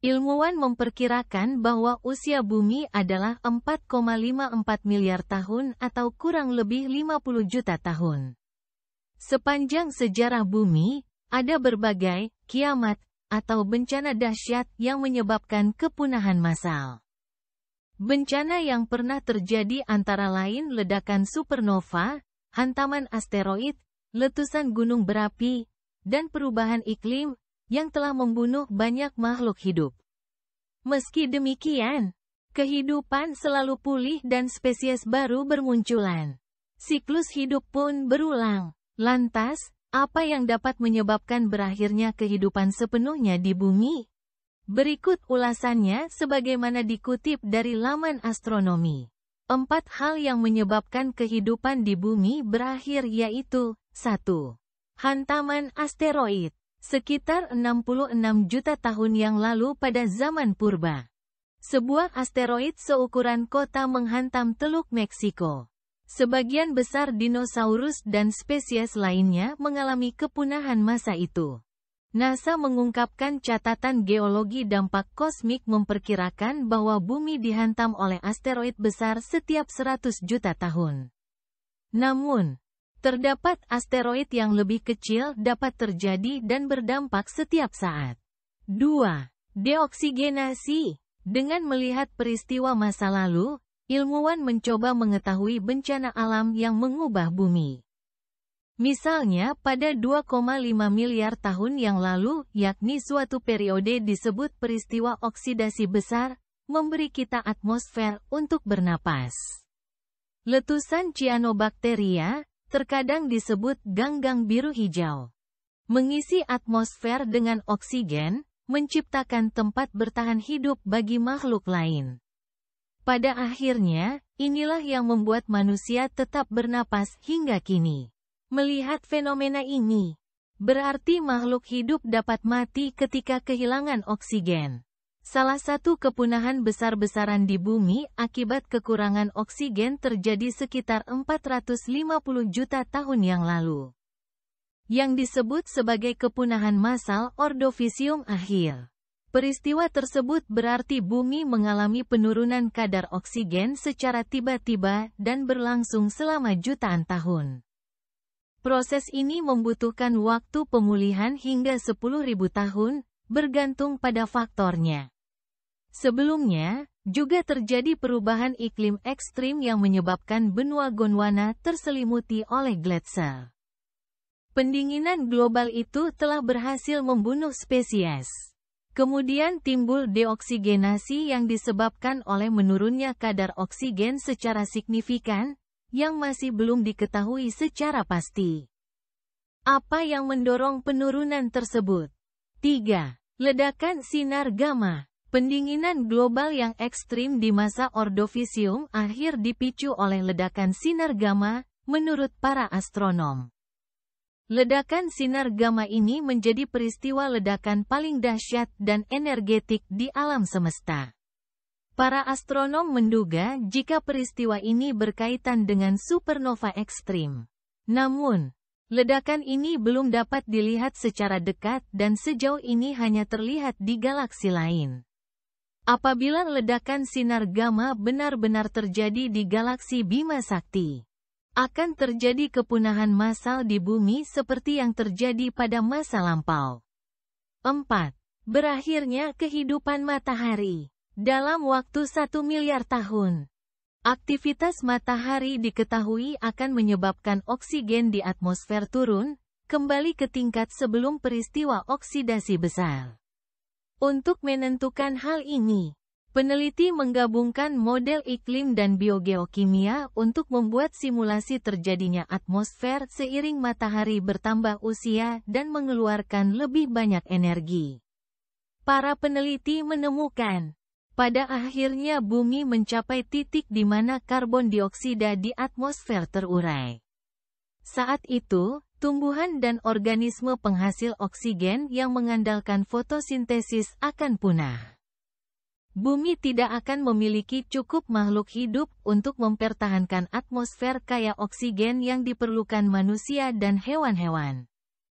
Ilmuwan memperkirakan bahwa usia bumi adalah 4,54 miliar tahun atau kurang lebih 50 juta tahun. Sepanjang sejarah bumi, ada berbagai kiamat atau bencana dahsyat yang menyebabkan kepunahan massal. Bencana yang pernah terjadi antara lain ledakan supernova, hantaman asteroid, letusan gunung berapi, dan perubahan iklim yang telah membunuh banyak makhluk hidup. Meski demikian, kehidupan selalu pulih dan spesies baru bermunculan. Siklus hidup pun berulang. Lantas, apa yang dapat menyebabkan berakhirnya kehidupan sepenuhnya di bumi? Berikut ulasannya sebagaimana dikutip dari laman astronomi. 4 hal yang menyebabkan kehidupan di bumi berakhir yaitu 1. Hantaman asteroid. Sekitar 66 juta tahun yang lalu pada zaman purba, sebuah asteroid seukuran kota menghantam Teluk Meksiko. Sebagian besar dinosaurus dan spesies lainnya mengalami kepunahan masa itu. NASA mengungkapkan catatan geologi dampak kosmik memperkirakan bahwa bumi dihantam oleh asteroid besar setiap 100 juta tahun. Namun, terdapat asteroid yang lebih kecil dapat terjadi dan berdampak setiap saat. 2. Deoksigenasi. Dengan melihat peristiwa masa lalu, ilmuwan mencoba mengetahui bencana alam yang mengubah bumi. Misalnya pada 2,5 miliar tahun yang lalu, yakni suatu periode disebut peristiwa oksidasi besar, memberi kita atmosfer untuk bernapas. Letusan Cyanobacteria, terkadang disebut ganggang biru hijau, mengisi atmosfer dengan oksigen, menciptakan tempat bertahan hidup bagi makhluk lain. Pada akhirnya, inilah yang membuat manusia tetap bernapas hingga kini. Melihat fenomena ini, berarti makhluk hidup dapat mati ketika kehilangan oksigen. Salah satu kepunahan besar-besaran di bumi akibat kekurangan oksigen terjadi sekitar 450 juta tahun yang lalu, yang disebut sebagai kepunahan massal Ordovisium akhir. Peristiwa tersebut berarti bumi mengalami penurunan kadar oksigen secara tiba-tiba dan berlangsung selama jutaan tahun. Proses ini membutuhkan waktu pemulihan hingga 10.000 tahun, bergantung pada faktornya. Sebelumnya, juga terjadi perubahan iklim ekstrim yang menyebabkan benua Gondwana terselimuti oleh gletser. Pendinginan global itu telah berhasil membunuh spesies. Kemudian timbul deoksigenasi yang disebabkan oleh menurunnya kadar oksigen secara signifikan, yang masih belum diketahui secara pasti. Apa yang mendorong penurunan tersebut? 3. Ledakan sinar gamma. Pendinginan global yang ekstrim di masa Ordovisium akhir dipicu oleh ledakan sinar gamma, menurut para astronom. Ledakan sinar gamma ini menjadi peristiwa ledakan paling dahsyat dan energetik di alam semesta. Para astronom menduga jika peristiwa ini berkaitan dengan supernova ekstrim. Namun, ledakan ini belum dapat dilihat secara dekat dan sejauh ini hanya terlihat di galaksi lain. Apabila ledakan sinar gamma benar-benar terjadi di galaksi Bima Sakti, akan terjadi kepunahan massal di bumi seperti yang terjadi pada masa lampau. 4. Berakhirnya kehidupan matahari. Dalam waktu 1 miliar tahun, aktivitas matahari diketahui akan menyebabkan oksigen di atmosfer turun, kembali ke tingkat sebelum peristiwa oksidasi besar. Untuk menentukan hal ini, peneliti menggabungkan model iklim dan biogeokimia untuk membuat simulasi terjadinya atmosfer seiring matahari bertambah usia dan mengeluarkan lebih banyak energi. Para peneliti menemukan, pada akhirnya bumi mencapai titik di mana karbon dioksida di atmosfer terurai. Saat itu, tumbuhan dan organisme penghasil oksigen yang mengandalkan fotosintesis akan punah. Bumi tidak akan memiliki cukup makhluk hidup untuk mempertahankan atmosfer kaya oksigen yang diperlukan manusia dan hewan-hewan.